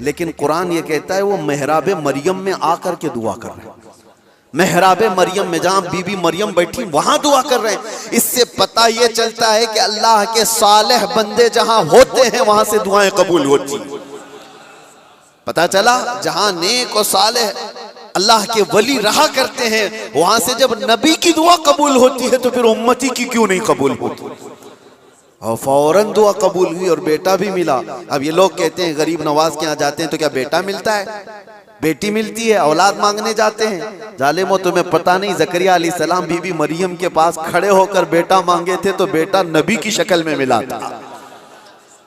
लेकिन कुरान ये कहता है वो मेहराब मरियम में आकर के दुआ कर रहे हैं। मेहराब मरियम में जहां बीबी मरियम बैठी वहां दुआ कर रहे हैं। इससे पता ये चलता है कि अल्लाह के सालेह बंदे जहां होते हैं वहां से दुआएं कबूल होती। पता चला जहां नेक और सालेह अल्लाह के वली रहा करते हैं वहां से जब नबी की दुआ कबूल होती है तो फिर उम्मती की क्यों नहीं कबूल होती। और फौरन दुआ कबूल हुई और बेटा भी मिला। अब ये लोग कहते हैं गरीब नवाज के यहाँ जाते हैं तो क्या बेटा मिलता है, बेटी मिलती है, औलाद मांगने जाते हैं। जालिमो तुम्हें पता नहीं, जकरिया अलैहिस्सलाम बीबी मरियम के पास खड़े होकर बेटा मांगे थे तो बेटा नबी की शक्ल में मिला था।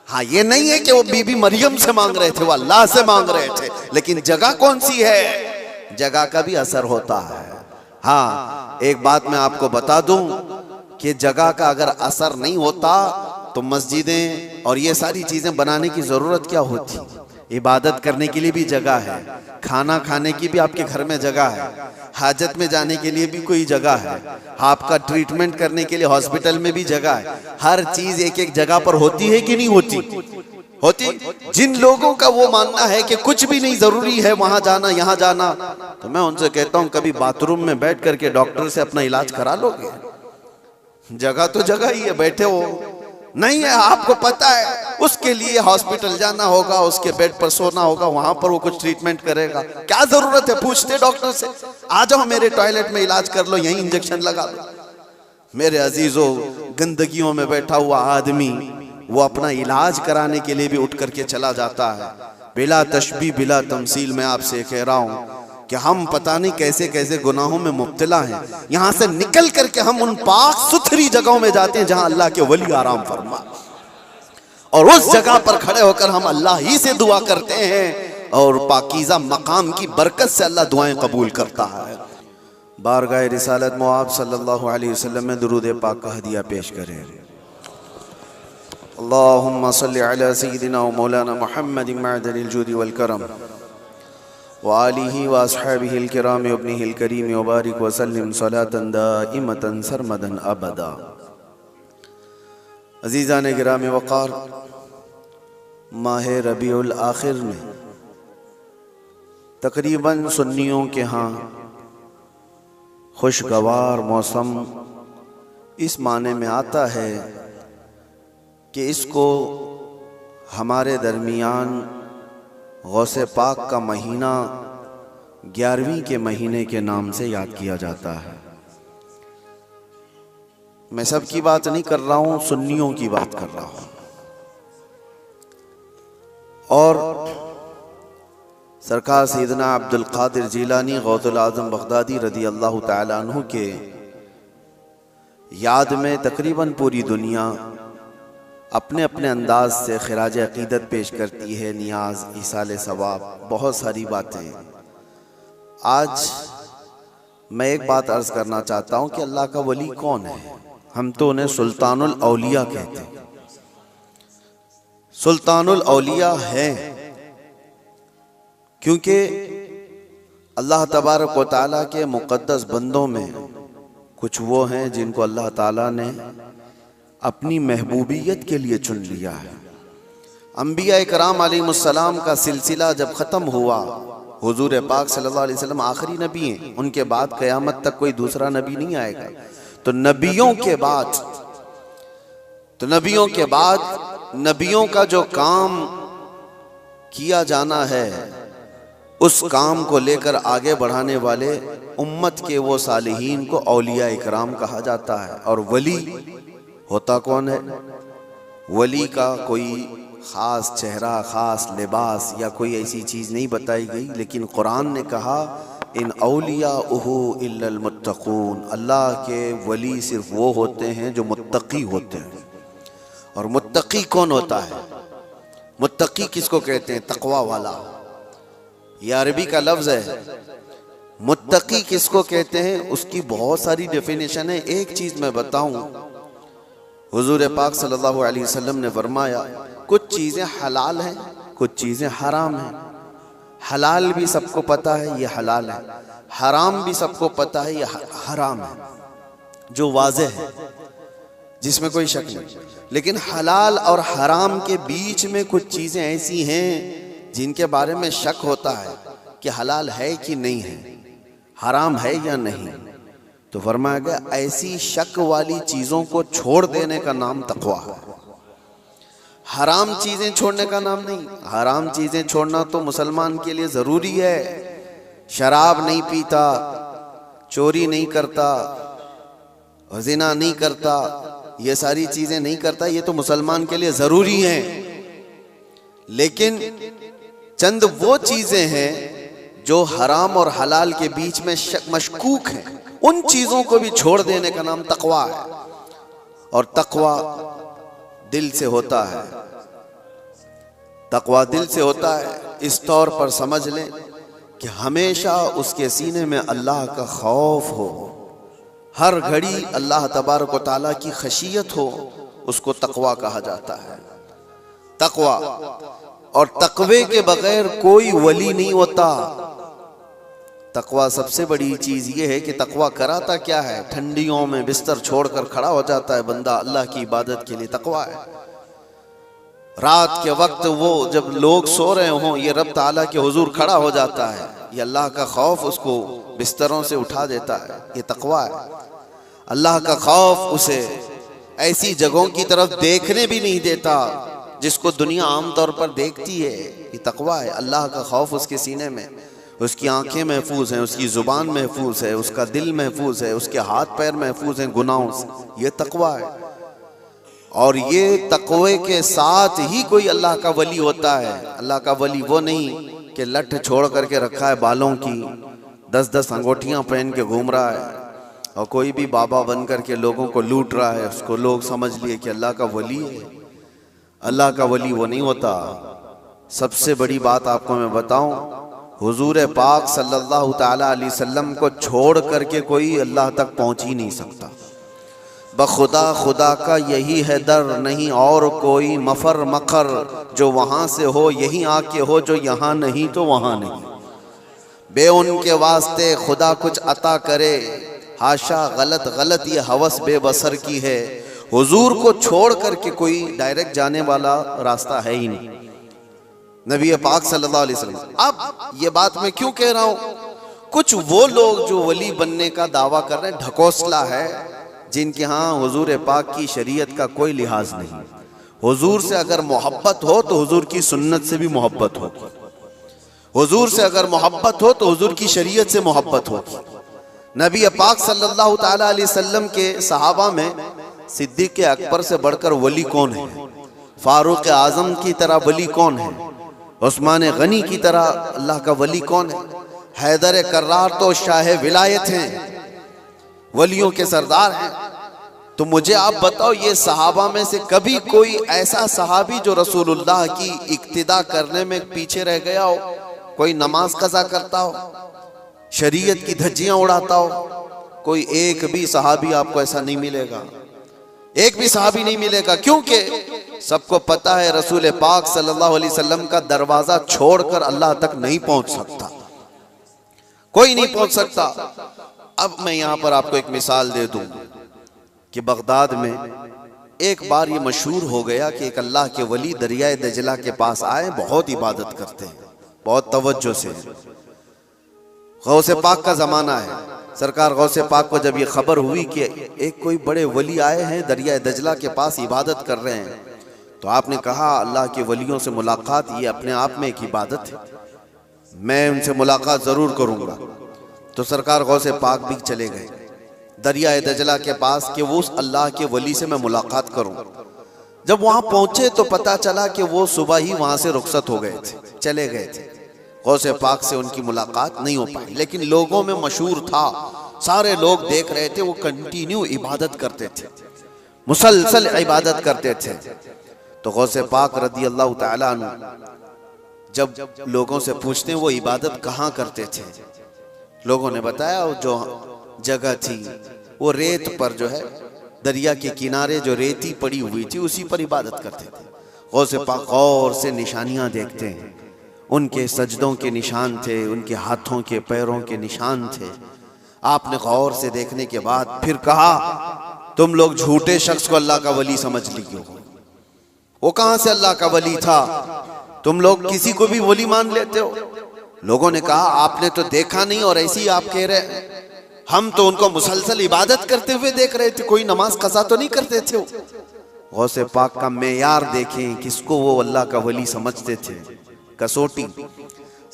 हाँ, ये नहीं है कि वो बीबी मरियम से मांग रहे थे, वो अल्लाह से मांग रहे थे। लेकिन जगह कौन सी है, जगह का भी असर होता है। हाँ, एक बात मैं आपको बता दूं कि जगह का अगर असर नहीं होता तो मस्जिदें और ये सारी चीजें बनाने की जरूरत क्या होती। इबादत करने के लिए भी जगह है, खाना खाने की भी आपके घर में जगह है, हाजत में जाने के लिए भी कोई जगह है, आपका ट्रीटमेंट करने के लिए हॉस्पिटल में भी जगह है। हर चीज एक एक जगह पर होती है कि नहीं होती, होती। जिन लोगों का वो मानना है कि कुछ भी नहीं जरूरी है वहां जाना यहाँ जाना, तो मैं उनसे कहता हूँ कभी बाथरूम में बैठ करके डॉक्टर से अपना इलाज करा लोगे। जगह तो जगह ही है, बैठे हो नहीं है, आपको पता है उसके लिए हॉस्पिटल जाना होगा, उसके बेड पर सोना होगा, वहां पर वो कुछ ट्रीटमेंट करेगा। क्या जरूरत है, पूछते डॉक्टर से, आ जाओ मेरे टॉयलेट में इलाज कर लो, यहीं इंजेक्शन लगा लो। मेरे अजीजों, गंदगियों में बैठा हुआ आदमी वो अपना इलाज कराने के लिए भी उठ करके चला जाता है। बिला तशबीह बिला तमसील मैं आपसे कह रहा हूं कि हम पता नहीं कैसे कैसे गुनाहों में मुब्तला हैं। यहां से निकल करके हम उन पाक सुथरी जगहों में जाते हैं जहां अल्लाह के वली आराम फरमा, और उस जगह पर खड़े होकर हम अल्लाह ही से दुआ करते हैं और पाकीज़ा मकाम की बरकत से अल्लाह दुआएं कबूल करता है। बारगाह रिसालत मुआब सल्लल्लाहु अलैहि वसल्लम में दुरूद पाक का हदिया पेश करें। अल्लाहुम्मा सल्लि अला सय्यिदिना व मौलाना मुहम्मदिन मअदनिल जूदि वल करम व आलिहि व अस्हाबिहिल किराम व इब्निहिल करीम व बारिक व सल्लिम सलातन दाइमतन सरमदन अबदा। अज़ीज़ान गिराम वक़ार, माह रबीउल आखिर में तकरीबन सुन्नियों के यहाँ खुशगवार मौसम इस माने में आता है कि इसको हमारे दरमियान गौसे पाक का महीना 11वीं के महीने के नाम से याद किया जाता है। मैं सब की बात नहीं कर रहा हूँ, सुन्नियों की बात कर रहा हूँ। और सरकार सैयदना अब्दुल कादिर जीलानी गौसुल आज़म बगदादी रज़ी अल्लाह तआला अन्हु के याद में तकरीबन पूरी दुनिया अपने अपने अंदाज से खिराज अकीदत पेश करती है, नियाज, इसाले सवाब, बहुत सारी बातें। आज मैं एक बात अर्ज करना चाहता हूँ कि अल्लाह का वली कौन है। हम तो उन्हें सुल्तानुल औलिया कहते हैं। सुल्तानुल औलिया है क्योंकि अल्लाह तबारक व तआला के मुक़द्दस बंदों में कुछ वो हैं जिनको अल्लाह ताला ने अपनी महबूबियत के लिए चुन लिया है। अंबिया इकराम अलैहिमुस्सलाम का सिलसिला जब ख़त्म हुआ, हुजूर पाक सल्लल्लाहु अलैहि वसल्लम आखिरी नबी हैं, उनके बाद क़यामत तक कोई दूसरा नबी नहीं आएगा। तो नबियों के बाद नबियों का जो काम किया जाना है उस काम को लेकर आगे बढ़ाने वाले उम्मत के वो सालिहीन को औलिया इकराम कहा जाता है। और वली होता कौन है? वली का कोई ख़ास चेहरा, ख़ास लिबास या कोई ऐसी चीज़ नहीं बताई गई, लेकिन कुरान ने कहा इन औलियाउहु इल्लल मुत्तक़ून, अल्लाह के वली सिर्फ वो होते हैं जो मुत्तकी होते हैं। और मुत्तकी कौन होता है? मुत्तकी किसको कहते हैं? तकवा वाला। यह अरबी का लफ्ज़ है। मुत्तकी किसको कहते हैं? उसकी बहुत सारी डेफिनेशन है। एक चीज़ मैं बताऊं, हुजूर पाक सल्लल्लाहु अलैहि वसल्लम ने फरमाया कुछ चीज़ें हलाल हैं, कुछ चीज़ें हराम हैं। हलाल भी सबको पता है ये हलाल है, हराम भी सबको पता है ये हराम है, जो वाज़ेह है, जिसमें कोई शक नहीं। लेकिन हलाल और हराम के बीच में कुछ चीज़ें ऐसी हैं जिनके बारे में शक होता है कि हलाल है कि नहीं है, हराम है या नहीं, तो फरमाया गया ऐसी शक वाली चीजों को छोड़ देने का नाम तकवा है। हराम चीजें छोड़ने का नाम नहीं। हराम चीजें छोड़ना तो मुसलमान के लिए जरूरी है। शराब नहीं पीता, चोरी नहीं करता, ज़िना नहीं करता, ये सारी चीजें नहीं करता, ये तो मुसलमान के लिए जरूरी है। लेकिन चंद वो चीजें हैं जो हराम और हलाल के बीच में मशकूक हैं, उन चीजों को भी छोड़ देने का नाम तकवा है। और तकवा दिल से होता है। तकवा दिल से होता है इस तौर पर समझ लें कि हमेशा उसके सीने में अल्लाह का खौफ हो, हर घड़ी अल्लाह तबारक व तआला की खशियत हो, उसको तकवा कहा जाता है। तकवा, और तकवे के बगैर कोई वली नहीं होता। तकवा सबसे बड़ी चीज ये है कि तकवा कराता क्या है, ठंडियों में बिस्तर छोड़कर खड़ा हो जाता है बंदा अल्लाह की इबादत के लिए, तकवा है। रात के वक्त वो जब लोग सो रहे हों, ये रब ताला के हुजूर खड़ा हो जाता है, ये अल्लाह का खौफ उसको बिस्तरों से उठा देता है, ये तकवा है। अल्लाह का खौफ उसे ऐसी जगहों की तरफ देखने भी नहीं देता जिसको दुनिया आमतौर पर देखती है, ये तकवा है। अल्लाह का खौफ उसके सीने में, उसकी आंखें महफूज हैं, उसकी जुबान महफूज है, उसका दिल महफूज है, उसके हाथ पैर महफूज हैं गुनाहों से, ये तकवा है। और ये तकवे के साथ ही कोई अल्लाह का वली होता है। अल्लाह का वली वो नहीं कि लठ छोड़ करके रखा है बालों की, 10-10 अंगूठियां पहन के घूम रहा है और कोई भी बाबा बन करके लोगों को लूट रहा है, उसको लोग समझ लिए कि अल्लाह का वली है। अल्लाह का वली वो नहीं होता। सबसे बड़ी बात आपको मैं बताऊं, हुजूर पाक सल्लल्लाहु ताला अलैहि वसल्लम को छोड़ करके कोई अल्लाह तक पहुंच ही नहीं सकता। बखुदा खुदा का यही है दर, नहीं और कोई मफर मकर, जो वहां से हो यहीं आके हो, जो यहाँ नहीं तो वहां नहीं। बे उनके वास्ते खुदा कुछ अता करे, हाशा गलत गलत ये हवस बेबसर की है। हुजूर को छोड़ करके कोई डायरेक्ट जाने वाला रास्ता है ही नहीं, नबी पाक सल्लल्लाहु अलैहि वसल्लम। अब ये बात मैं क्यों कह रहा हूं, कुछ वो लोग जो वली बनने का दावा कर रहे हैं, ढकोसला है, जिनके यहाँ हुजूर पाक की शरीयत का कोई लिहाज नहीं। हुजूर से अगर मोहब्बत हो तो हुजूर की सुन्नत से भी मोहब्बत होगी, हुजूर से अगर मोहब्बत हो तो हुजूर की शरीयत से मोहब्बत होगी। नबी पाक सल्लल्लाहु ताला अलैहि वसल्लम के सहाबा में सिद्दीक़ अकबर से बढ़कर वली कौन है, फारूक आजम की तरह वली कौन है, उस्मान गनी की तरह अल्लाह का वली कौन है, हैदर कर्रार तो शाह विलायत हैं, वलियों के सरदार हैं। तो मुझे आप बताओ, ये सहाबा में से कभी कोई ऐसा सहाबी जो रसूलुल्लाह की इक्तिदा करने में पीछे रह गया हो, कोई नमाज कज़ा करता हो, शरीयत की धज्जियां उड़ाता हो? कोई एक भी सहाबी आपको ऐसा नहीं मिलेगा, एक भी सहाबी नहीं मिलेगा, क्योंकि सबको पता है रसूल पाक सल्लल्लाहु अलैहि वसल्लम का दरवाजा छोड़कर अल्लाह तक नहीं पहुंच सकता, कोई नहीं पहुंच सकता। अब मैं यहां पर आपको एक मिसाल दे दूं कि बगदाद में एक बार ये मशहूर हो गया कि एक अल्लाह के वली दरियाए दजला के पास आए, बहुत इबादत करते हैं, बहुत तवज्जो से। गौसे पाक का जमाना है। सरकार गौसे पाक को जब ये खबर हुई कि एक कोई बड़े वली आए हैं दरिया दजला के पास इबादत कर रहे हैं, तो आपने कहा अल्लाह के वलियों से मुलाकात ये अपने आप में एक इबादत है, मैं उनसे मुलाकात जरूर करूंगा। तो सरकार गौसे पाक भी चले गए दरिया दजला के पास कि वो उस अल्लाह के वली से मैं मुलाकात करूं। जब वहां पहुंचे तो पता चला कि वो सुबह ही वहां से रुखसत हो गए थे, चले गए थे। गौसे पाक से उनकी मुलाकात नहीं हो पाई, लेकिन लोगों में मशहूर था, सारे लोग देख रहे थे, वो कंटिन्यू इबादत करते थे, मुसलसल इबादत करते थे। तो गौसे पाक रदी अल्लाह तआला अन्हु जब लोगों से पूछते हैं वो इबादत कहाँ करते थे, लोगों ने बताया जो जगह थी वो रेत पर जो है दरिया के किनारे जो रेती पड़ी हुई थी उसी पर इबादत करते थे। गौसे पाक गौर से निशानियां देखते हैं, उनके सजदों के निशान थे, उनके हाथों के पैरों के निशान थे। आपने गौर से देखने के बाद फिर कहा तुम लोग झूठे शख्स को अल्लाह का वली समझ लिए हो। वो कहां से अल्लाह का वली था? तुम लोग किसी को भी वली मान लेते हो। लोगों ने कहा आपने तो देखा नहीं और ऐसे ही आप कह रहे हैं, हम तो उनको मुसलसल इबादत करते हुए देख रहे थे, कोई नमाज कज़ा तो नहीं करते थे। गौसे पाक का मेयार देखें, किसको वो अल्लाह का वली समझते थे, कसौटी।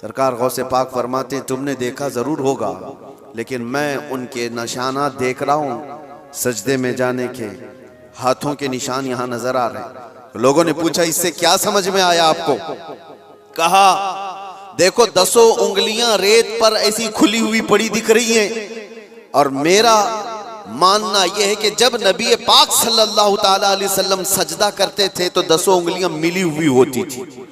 सरकार गौसे पाक फरमाते तुमने देखा जरूर होगा, लेकिन मैं उनके निशानात देख रहा हूँ, सजदे में जाने के हाथों के निशान यहाँ नजर आ रहे हैं। लोगों ने पूछा इससे क्या समझ में आया आपको? कहा देखो 10 उंगलियां रेत पर ऐसी खुली हुई पड़ी दिख रही हैं, और मेरा मानना यह है कि जब नबी पाक सल्लल्लाहु ताला अलैहि वसल्लम सजदा करते थे तो 10 उंगलियां मिली हुई होती थी।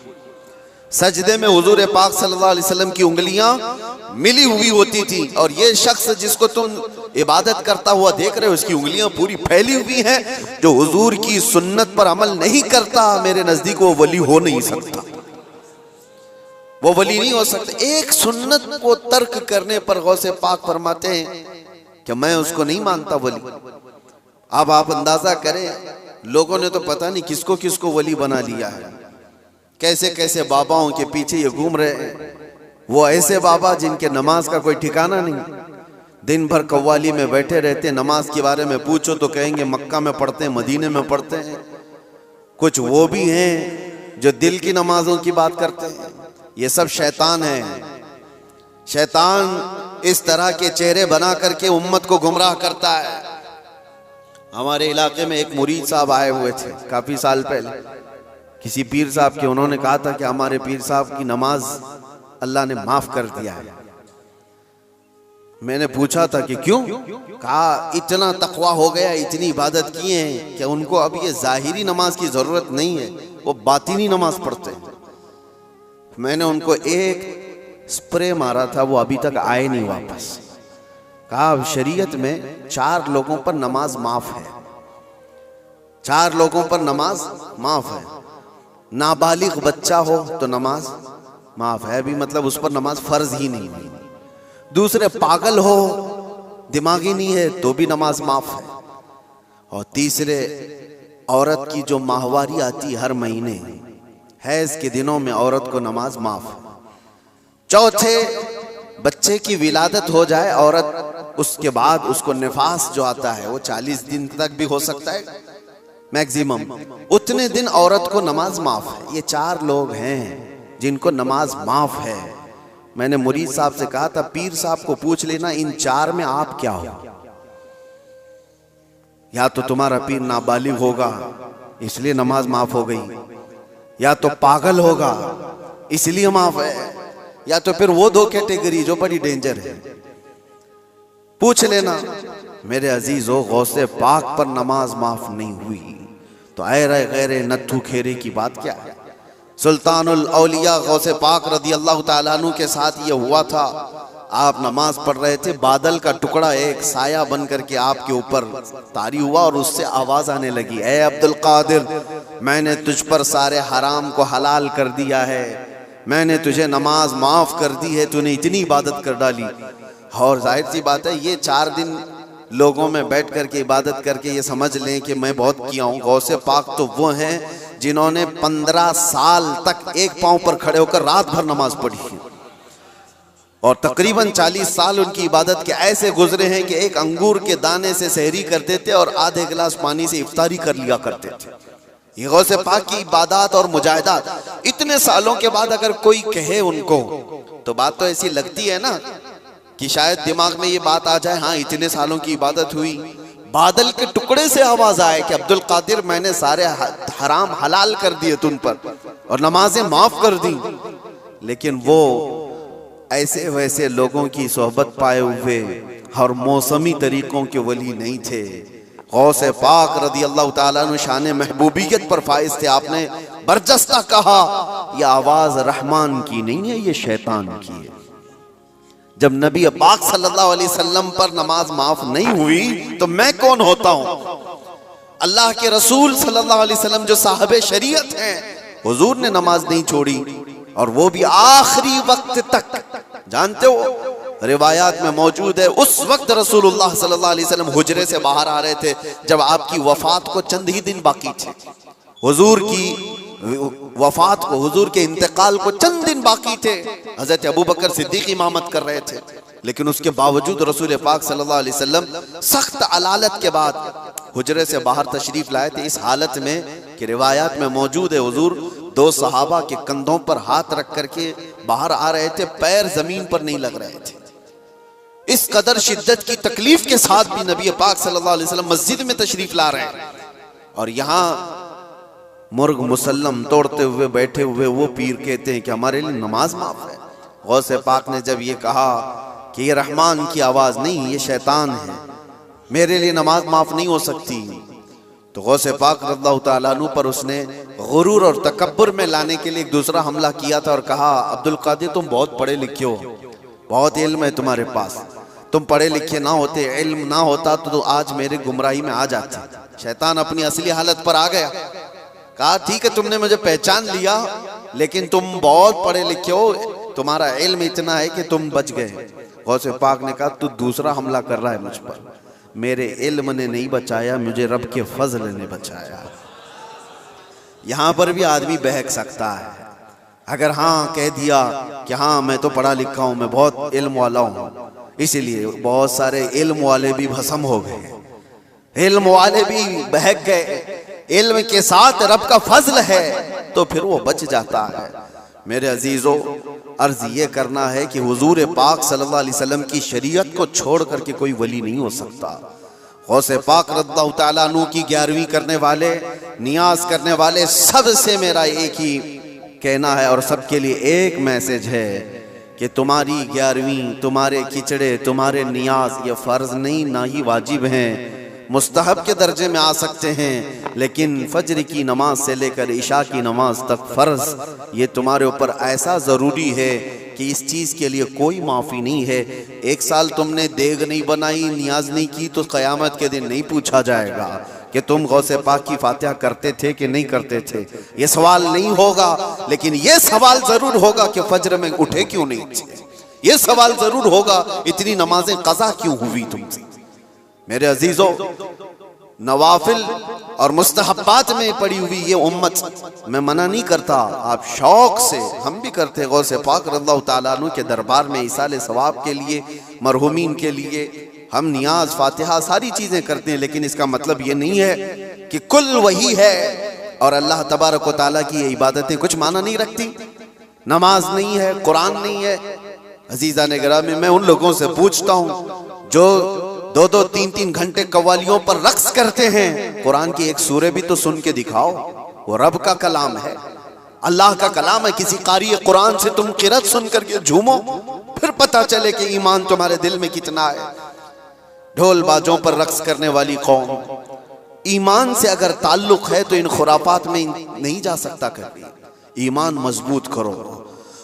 सजदे में हुजूर पाक सल्लल्लाहु अलैहि वसल्लम की उंगलियां मिली हुई होती थी, और ये शख्स जिसको तुम इबादत करता हुआ देख रहे हो उसकी उंगलियां पूरी फैली हुई हैं। जो हुजूर की सुन्नत पर अमल नहीं करता, मेरे नजदीक वो वली हो नहीं सकता, वो वली नहीं हो सकता। एक सुन्नत को तर्क करने पर गौसे पाक फरमाते हैं कि मैं उसको नहीं मानता वली। अब आप अंदाजा करें, लोगों ने तो पता नहीं किसको किसको वली बना लिया है, कैसे कैसे बाबाओं के पीछे ये घूम रहे हैं। वो ऐसे बाबा जिनके नमाज का कोई ठिकाना नहीं, दिन भर कव्वाली में बैठे रहते, नमाज के बारे में पूछो तो कहेंगे मक्का में पढ़ते हैं, मदीने में पढ़ते हैं। कुछ वो भी हैं जो दिल की नमाजों की बात करते हैं। ये सब शैतान है। शैतान इस तरह के चेहरे बना करके उम्मत को गुमराह करता है। हमारे इलाके में एक मुरीद साहब आए हुए थे काफी साल पहले, किसी पीर साहब के। उन्होंने कहा था कि हमारे पीर साहब की नमाज अल्लाह ने माफ कर दिया है। मैंने पूछा था कि क्यों? कहा इतना तकवा हो गया, इतनी इबादत किए हैं कि उनको अब ये जाहिरी नमाज की जरूरत नहीं है, वो बातिनी नमाज पढ़ते हैं। मैंने उनको एक स्प्रे मारा था, वो अभी तक आए नहीं वापस। कहा शरीयत में 4 लोगों पर नमाज माफ है, 4 लोगों पर नमाज माफ है। नाबालिग बच्चा हो तो नमाज माफ है, भी मतलब उस पर नमाज फर्ज ही नहीं हुई। दूसरे पागल हो, दिमागी नहीं है, तो भी नमाज माफ है। और तीसरे औरत की जो माहवारी आती हर महीने, हैज के दिनों में औरत को नमाज माफ है। चौथे बच्चे की विलादत हो जाए औरत, उसके बाद उसको निफास जो आता है वो 40 दिन तक भी हो सकता है मैक्सिमम, उतने दिन औरत को नमाज माफ है। ये 4 लोग हैं जिनको नमाज माफ है। मैंने मुरीद साहब से कहा था पीर साहब को पूछ लेना इन 4 में आप क्या हो। या तो तुम्हारा पीर नाबालिग होगा इसलिए नमाज माफ हो गई, या तो पागल होगा इसलिए माफ है, या तो फिर वो 2 कैटेगरी जो बड़ी डेंजर है। पूछ लेना। मेरे अजीजों, गौसे पाक पर नमाज माफ नहीं हुई तो ऐरे गैरे नत्थु खेरे की बात क्या है? सुल्तानुल औलिया गौसे पाक रदी अल्लाह ताला अन्हु के साथ ये हुआ था। आप नमाज पढ़ रहे थे, बादल का टुकड़ा एक साया बन करके आपके ऊपर तारी हुआ और उससे आवाज आने लगी, ए अब्दुल कादिर, मैंने तुझ पर सारे हराम को हलाल कर दिया है, मैंने तुझे नमाज माफ कर दी है, तूने इतनी इबादत कर डाली। और जाहिर सी बात है ये 4 दिन लोगों में बैठ करके इबादत करके ये समझ लें कि मैं बहुत किया हूँ। गौसे पाक तो वो हैं जिन्होंने 15 साल तक एक पांव पर खड़े होकर रात भर नमाज पढ़ी है, और तकरीबन 40 साल उनकी इबादत के ऐसे गुजरे हैं कि एक अंगूर के दाने से सहरी करते थे और आधे गिलास पानी से इफ्तारी कर लिया करते थे। ये गौसे पाक की इबादत और मुजाहिदात इतने सालों के बाद अगर कोई कहे उनको तो बात तो ऐसी लगती है ना कि शायद दिमाग में ये बात आ जाए, हाँ इतने सालों की इबादत हुई, बादल के टुकड़े से आवाज आए कि अब्दुल कादिर मैंने सारे हराम हलाल कर दिए तुम पर और नमाजें माफ कर दी। लेकिन वो ऐसे वैसे लोगों की सोहबत पाए हुए और मौसमी तरीकों के वली नहीं थे। गौसे पाक रदी अल्लाह ताला अन्हु शान महबूबियत पर फाइज थे। आपने बरजस्ता कहा यह आवाज रहमान की नहीं है, ये शैतान की है। जब नबी पाक सल्लल्लाहु अलैहि वसल्लम पर नमाज माफ नहीं हुई तो मैं कौन होता हूं? अल्लाह के रसूल सल्लल्लाहु अलैहि वसल्लम जो साहबे शरीयत हैं, हुजूर ने नमाज नहीं छोड़ी, और वो भी आखिरी वक्त तक। जानते हो रिवायात में मौजूद है उस वक्त रसूलुल्लाह सल्लल्लाहु अलैहि वसल्लम हुजरे से बाहर आ रहे थे जब आपकी वफात को चंद ही दिन बाकी थे। हुजूर की वफात को, हुजूर के इंतकाल को चंद दिन बाकी थे। हजरत अबू बकर सिद्दीक इमामत कर रहे थे, लेकिन उसके बावजूद रसूल पाक सल्लल्लाहु अलैहि वसल्लम सख्त अलालत के बाद हुजरे से बाहर तशरीफ लाए थे। इस हालत में कि रिवायात में मौजूद है, हुजूर दो सहाबा के कंधों पर हाथ रख करके बाहर आ रहे थे, पैर जमीन पर नहीं लग रहे थे। इस कदर शिद्दत की तकलीफ के साथ भी नबी पाक सल्लल्लाहु अलैहि वसल्लम मस्जिद में तशरीफ ला रहे हैं, और यहाँ मुर्ग मुसल्लम तोड़ते हुए बैठे हुए वो पीर कहते हैं कि हमारे लिए नमाज माफ है। गौसे पाक ने जब ये कहा कि ये रहमान की आवाज नहीं, ये शैतान है, मेरे लिए नमाज माफ नहीं हो सकती, तो गौसे पाक रज़ियल्लाहु ताला अन्हु पर उसने गुरूर और तकब्बुर में लाने के लिए एक दूसरा हमला किया था और कहा, अब्दुल कादिर तुम बहुत पढ़े लिखे हो, बहुत इल्म है तुम्हारे पास, तुम पढ़े लिखे ना होते, इल्म ना होता तो आज मेरे गुमराही में आ जाते। शैतान अपनी असली हालत पर आ गया, कहा ठीक है तुमने मुझे पहचान लिया, लेकिन तुम बहुत पढ़े लिखे हो, तुम्हारा इल्म इतना है कि तुम बच गए। गौसे पाक ने कहा तू दूसरा हमला कर रहा है मुझ पर, मेरे इल्म ने नहीं बचाया, मुझे रब के फजल ने बचाया। यहां पर भी आदमी बहक सकता है, अगर हाँ कह दिया कि हाँ मैं तो पढ़ा लिखा हूं, मैं बहुत इल्म वाला हूं, इसीलिए बहुत सारे इल्म वाले भी भस्म हो गए, इल्म वाले भी बहक गए। इल्म के साथ रब का फजल है तो फिर वो बच जाता है। मेरे अजीजों, अर्ज ये करना है कि हुजूर पाक सल्लल्लाहु अलैहि वसल्लम की शरीयत को छोड़ करके कोई वली नहीं हो सकता। गौसे पाक रज़ियल्लाहु ताला अन्हु की 11वीं करने वाले, नियाज करने वाले, सबसे मेरा एक ही कहना है और सबके लिए एक मैसेज है कि तुम्हारी 11वीं, तुम्हारे खिचड़े, तुम्हारे नियाज ये फर्ज नहीं, ना ही वाजिब हैं, मुस्तहब के दर्जे में आ सकते हैं, लेकिन फजर की नमाज से लेकर इशा की नमाज तक फर्ज ये तुम्हारे ऊपर ऐसा ज़रूरी है कि इस चीज़ के लिए कोई माफ़ी नहीं है। एक साल तुमने देग नहीं बनाई, नियाज नहीं की, तो क़यामत के दिन नहीं पूछा जाएगा कि तुम गौसे पाक की फातिहा करते थे कि नहीं करते थे, ये सवाल नहीं होगा। लेकिन ये सवाल ज़रूर होगा कि फजर में उठे क्यों नहीं, ये सवाल ज़रूर होगा इतनी नमाजें क़ज़ा क्यों हुई तुमसे। मेरे अजीजों, नवाफिल और मुस्तहब्बात में पड़ी हुई ये उम्मत, मैं मना नहीं करता, आप शौक से, हम भी करते हैं, गौसे पाक रज़ियल्लाहु ताला अन्हु के दरबार में इसाले सवाब के लिए, मरहुमीन के लिए हम नियाज, फातिहा, सारी चीज़ें करते हैं, लेकिन इसका मतलब ये नहीं है कि कुल वही है और अल्लाह तबारक व तआला की ये इबादतें कुछ माना नहीं रखती। नमाज नहीं है, कुरान नहीं है। अजीज़ा ने गिरामी, मैं उन लोगों से पूछता हूँ जो 2-2, 3-3 घंटे कव्वालियों पर रक्स करते हैं, कुरान की एक सूरे भी तो सुन के दिखाओ, वो रब का कलाम है, अल्लाह का कलाम है। किसी कारी कुरान से तुम किरत सुन करके झूमो, फिर पता चले कि ईमान तुम्हारे दिल में कितना है। ढोल बाजों पर रक्स करने वाली कौम, ईमान से अगर ताल्लुक है तो इन खुराफात में नहीं जा सकता। कभी ईमान मजबूत करो,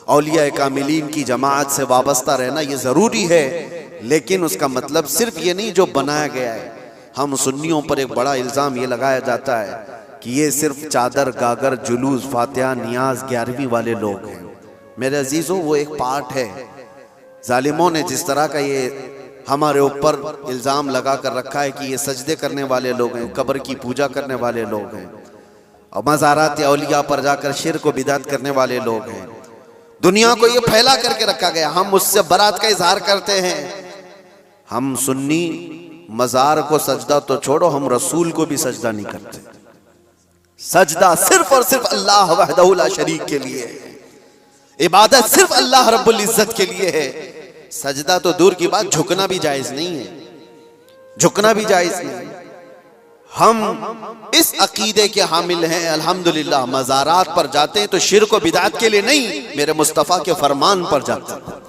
औलिया कामिलीन की जमात से वाबस्ता रहना ये जरूरी है, लेकिन उसका मतलब सिर्फ ये नहीं जो बनाया गया है। हम सुन्नियों पर एक बड़ा इल्ज़ाम ये लगाया जाता है कि ये सिर्फ चादर, गागर, जुलूस, फातिहा, नियाज, 11वीं वाले लोग हैं। मेरे अजीज़ों, वो एक पार्ट है। जालिमों ने जिस तरह का ये हमारे ऊपर इल्ज़ाम लगा कर रखा है कि ये सजदे करने वाले लोग हैं, कब्र की पूजा करने वाले लोग हैं, और मज़ारात औलिया पर जाकर शिर्क व बिदअत करने वाले लोग हैं, दुनिया को ये फैला करके रखा गया। हम उससे बरात का इजहार करते हैं। हम सुन्नी मज़ार को सजदा तो छोड़ो, हम रसूल को भी सजदा नहीं करते। सजदा सिर्फ और सिर्फ अल्लाह वहदहु ला शरीक के लिए है, इबादत सिर्फ अल्लाह रब्बुल इज्जत के लिए है। सजदा तो दूर की बात, झुकना भी जायज नहीं है, झुकना भी जायज नहीं। हम इस अकीदे के हामिल हैं, अल्हम्दुलिल्लाह। मज़ारात पर जाते हैं तो शिर्क व बिदअत के लिए नहीं, मेरे मुस्तफ़ा के फरमान पर जाते हैं,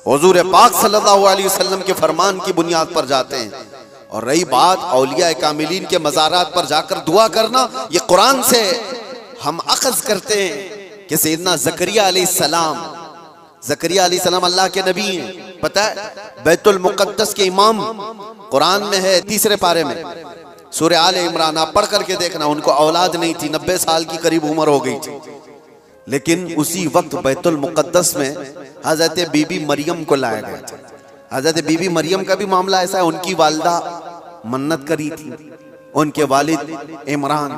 हुजूर पाक सल्लल्लाहु अलैहि वसल्लम के फरमान की बुनियाद पर जाते हैं। और रही बात औलिया कामिलीन के मज़ारात पर जाकर दुआ करना, ये कुरान से हम अख़ज़ करते हैं कि सैयदना ज़करिया अलैहिस्सलाम, ज़करिया अलैहिस्सलाम अल्लाह के नबी हैं। पता है, बैतुल मुक़द्दस के इमाम, कुरान में है 3 पारे में, सूरह आले इमरान, आप पढ़ करके देखना। उनको औलाद नहीं थी, 90 साल की करीब उम्र हो गई थी, लेकिन उसी वक्त बैतुल मुक़द्दस में हज़रत बीबी मरियम को लाया गया था। हज़रत बीबी मरियम का भी मामला ऐसा है, उनकी वालिदा मन्नत करी थी, उनके वालिद इमरान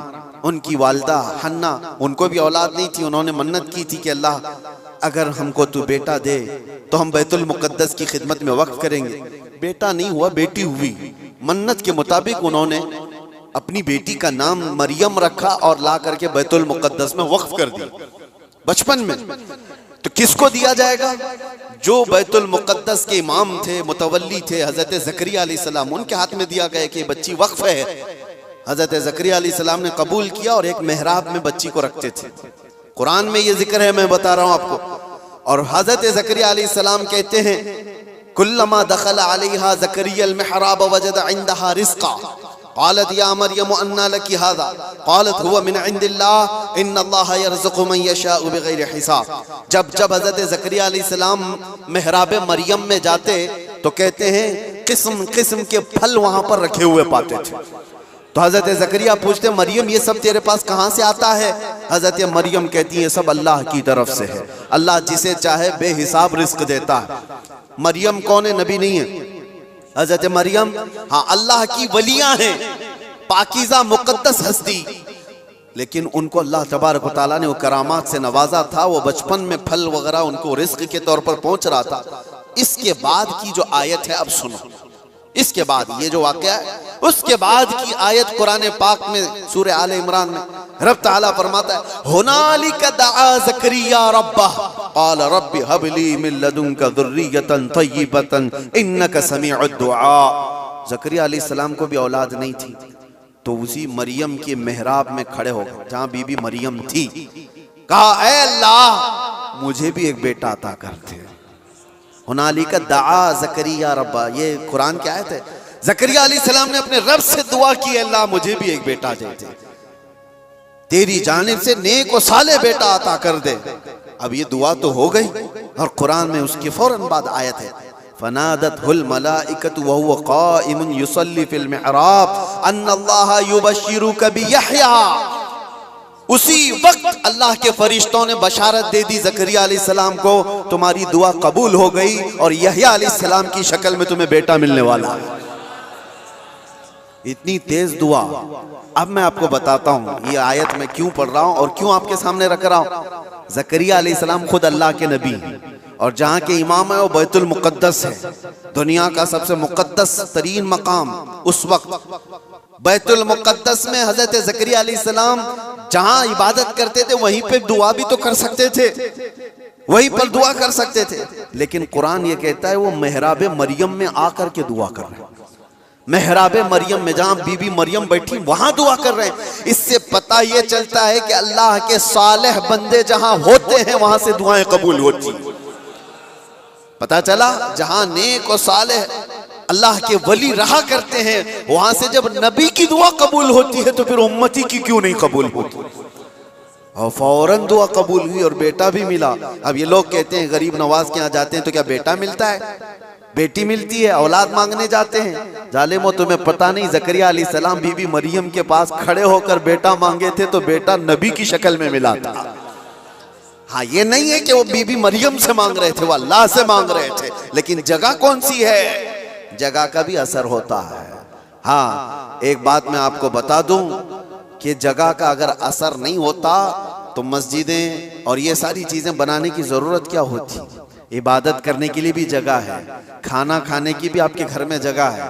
उनकी वालदा हन्ना, उनको भी औलाद नहीं थी, उन्होंने मन्नत की थी कि अल्लाह अगर हमको तू बेटा दे तो हम बैतुल मुकद्दस की खिदमत में वक्फ करेंगे। बेटा नहीं हुआ, बेटी हुई। मन्नत के मुताबिक उन्होंने अपनी बेटी का नाम मरियम रखा और ला करके बैतुल मुकद्दस में वक्फ कर दिया बचपन में। तो किसको दिया जाएगा? जो बैतुल मुकद्दस के इमाम थे, मुतवल्ली थे, हजरत ज़करिया अलैहिस्सलाम, उनके हाथ में दिया गया कि बच्ची वक्फ है। हजरत ज़करिया अलैहिस्सलाम ने कबूल किया और एक मेहराब में बच्ची को रखते थे। कुरान में ये जिक्र है, मैं बता रहा हूं आपको। और हजरत ज़करिया अलैहिस्सलाम कहते हैं, कुल्लमा दखल अलैहा ज़करिया अल-मिहराब वजद इंदहा रिज़्क़ा क़ालत या मरियम अन्ना लकी हाज़ा क़ालत हुवा मिन इंदिल्लाह इन्नल्लाह यरज़ुक़ु मन यशाअ बिग़ैरि हिसाब। जब जब हजरत ज़करिया अलैहिस्सलाम मेहराब मरियम में जाते तो कहते हैं किस्म किस्म के फल वहां पर रखे हुए पाते थे। तो हजरत ज़करिया पूछते, मरियम ये सब तेरे पास कहाँ से आता है? हजरत मरियम कहती है सब अल्लाह की तरफ से है, अल्लाह जिसे चाहे बेहिसाब रिस्क देता है। मरियम कौन है? नबी नहीं है। हजरत मरियम हाँ अल्लाह की वलियां हैं, पाकीज़ा मुकद्दस हस्ती, लेकिन उनको अल्लाह तबारक व तआला ने वो करामात से नवाजा था। वो बचपन में फल वगैरह उनको रिस्क के तौर पर पहुंच रहा था। इसके बाद की जो आयत है अब सुनो, इसके बाद ये जो वाक़या है उसके बाद की आयत कुरान पाक में सूरह आले इमरान में रब ताला फरमाता है, हुनालिका दआ ज़करिया रब्बह क़ाल रब्बि हबली मिन लदुनका ज़ुर्रियतन तय्यिबतन इन्नका समीउद दुआ। ज़करिया अलैहिस्सलाम को भी औलाद नहीं थी, तो उसी मरियम के मेहराब में खड़े हो गए जहां बीबी मरियम थी, कहा ऐ अल्लाह मुझे भी एक बेटा अता कर दे। हुनालिका दआ ज़करिया रब्बा, ये कुरान की आयत है। ज़करिया अलैहिस्सलाम ने अपने रब से दुआ की, अल्लाह मुझे भी एक बेटा दे दे, तेरी जानिब से नेक और साले बेटा अता कर दे। अब ये दुआ तो हो गई और कुरान में उसके फौरन बाद आयत है, फनादतहुल मलाइकतु व हुवा क़ाइमुन युसल्ली फिल मिहराब अन्नल्लाह युबश्शिरुका बियहया। उसी वक्त अल्लाह के फरिश्तों ने बशारत दे दी ज़करिया अलैहिस्सलाम को, तुम्हारी दुआ कबूल हो गई और यहया अलैहिस्सलाम की शक्ल में तुम्हें बेटा मिलने वाला है। इतनी तेज दुआ। अब मैं आपको बताता हूँ ये आयत मैं क्यों पढ़ रहा हूँ और क्यों आपके सामने रख रहा हूँ। ज़करिया अलैहिस्सलाम खुद अल्लाह के नबी और जहाँ के इमाम है वो बैतुल मुकद्दस है, दुनिया का सबसे मुकद्दस तरीन मकाम। उस वक्त बैतुल मुकद्दस में हजरत ज़करिया अलैहिस्सलाम जहाँ इबादत करते थे वहीं पे दुआ भी तो कर सकते थे, वहीं पर दुआ कर सकते थे, लेकिन कुरान ये कहता है वो मेहराब मरियम में आकर के दुआ कर रहे हैं। मेहराब मरियम में जहां बीबी मरियम बैठी वहां दुआ कर रहे हैं। इससे पता ये चलता है कि अल्लाह के सालेह बंदे जहां होते हैं वहां से दुआएं कबूल होती। पता चला जहां नेक और सालेह अल्लाह के वली रहा करते हैं वहां से जब नबी की दुआ कबूल होती है तो फिर उम्मती की क्यों नहीं कबूल होती। और फौरन दुआ कबूल हुई और बेटा भी मिला। अब ये लोग कहते हैं गरीब नवाज के यहाँ जाते हैं तो क्या बेटा मिलता है? बेटी मिलती है, औलाद मांगने जाते हैं। जालिमो तुम्हें पता नहीं, ज़करिया अलैहिस्सलाम बीबी मरियम के पास खड़े होकर बेटा मांगे थे तो बेटा नबी की शक्ल में मिला था। हाँ ये नहीं है कि वो बीबी मरियम से मांग रहे थे, वो अल्लाह से मांग रहे थे, लेकिन जगह कौन सी है? जगह का भी असर होता है। हाँ एक बात मैं आपको बता दूं कि जगह का अगर असर नहीं होता तो मस्जिदें और ये सारी चीजें बनाने की जरूरत क्या होती। इबादत करने के लिए भी जगह है, खाना खाने की भी आपके घर में जगह है,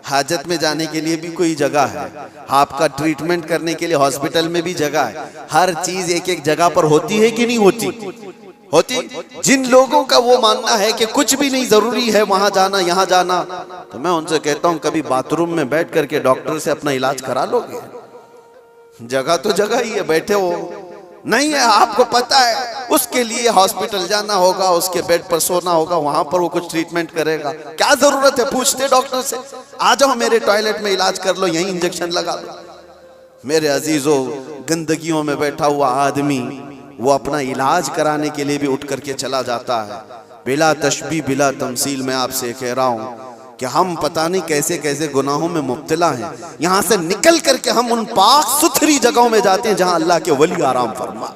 हाजत में जाने के लिए भी कोई जगह है, आपका ट्रीटमेंट करने के लिए हॉस्पिटल में भी जगह है। हर चीज एक एक जगह पर होती है कि नहीं होती? होती। जिन लोगों का वो मानना है कि कुछ भी नहीं जरूरी है वहां जाना यहाँ जाना, तो मैं उनसे कहता हूँ कभी बाथरूम में बैठ करके डॉक्टर से अपना इलाज करा लोगे? जगह तो जगह ही है, बैठे हो नहीं है, आपको पता है उसके लिए हॉस्पिटल जाना होगा, उसके बेड पर सोना होगा, वहां पर वो कुछ ट्रीटमेंट करेगा। क्या जरूरत है? पूछते डॉक्टर से, आ जाओ मेरे टॉयलेट में इलाज कर लो, यही इंजेक्शन लगा लो। मेरे अजीजों, गंदगियों में बैठा हुआ आदमी वो अपना इलाज कराने के लिए भी उठ करके चला जाता है। बिला तशबीह बिला तमसील मैं आपसे कह रहा हूँ कि हम पता नहीं कैसे कैसे गुनाहों में मुब्तला हैं। यहाँ से निकल करके हम उन पाक सुथरी जगहों में जाते हैं जहाँ अल्लाह के वली आराम फरमा,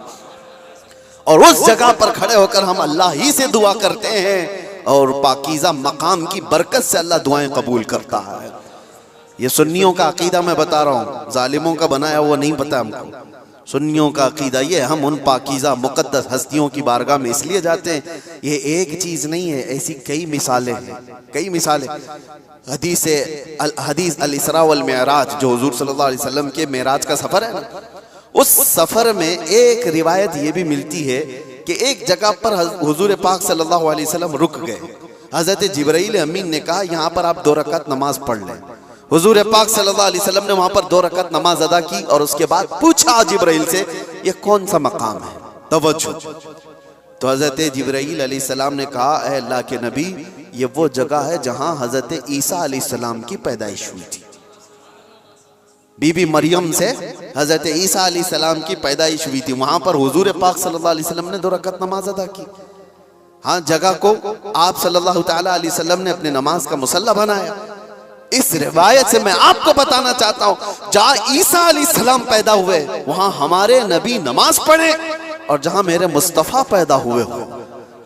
और उस जगह पर खड़े होकर हम अल्लाह ही से दुआ करते हैं और पाकीज़ा मकाम की बरकत से अल्लाह दुआएं कबूल करता है। ये सुन्नियों का अकीदा मैं बता रहा हूँ, जालिमों का बनाया हुआ नहीं पता हमको। सुन्नियों का अकीदा ये, हम उन पाकीज़ा मुक़द्दस हस्तियों की बारगाह में इसलिए जाते हैं। ये एक चीज़ नहीं है, ऐसी कई मिसालें हैं, कई मिसालें। हदीस अल इसरा वल मिअराज, जो हुजूर सल्लल्लाहु अलैहि वसल्लम के मेराज का सफ़र है ना, उस सफ़र में एक रिवायत ये भी मिलती है कि एक जगह पर हुजूर पाक सल्लल्लाहु अलैहि वसल्लम रुक गए। हज़रत जिब्राइल अमीन ने कहा यहाँ पर आप 2 रकात नमाज पढ़ लें। हुजूर पाक सल्लल्लाहु अलैहि वसल्लम ने वहां पर 2 रकात नमाज अदा की और उसके बाद पूछा जिब्राइल से, ये कौन सा मकाम है, तवज्जो। तो हजरत जिब्राइल अलैहिस्सलाम ने कहा, ऐ अल्लाह के नबी, ये वो जगह है जहां हजरत ईसा अलैहिस्सलाम की पैदाइश हुई थी। बीबी मरियम से हजरत ईसा अलैहिस्सलाम की पैदाइश हुई थी, वहां पर हुजूर पाक सल्लल्लाहु अलैहि वसल्लम ने 2 रकात नमाज अदा की। हाँ, जगह को आप सल्लल्लाहु ताला अलैहि वसल्लम ने अपने नमाज का मुसल्ला बनाया। इस रिवायत से मैं आपको बताना चाहता हूं, जहां ईसा अलैहिस्सलाम पैदा हुए वहां हमारे नबी नमाज पढ़े, और जहां मेरे मुस्तफा पैदा हुए हो,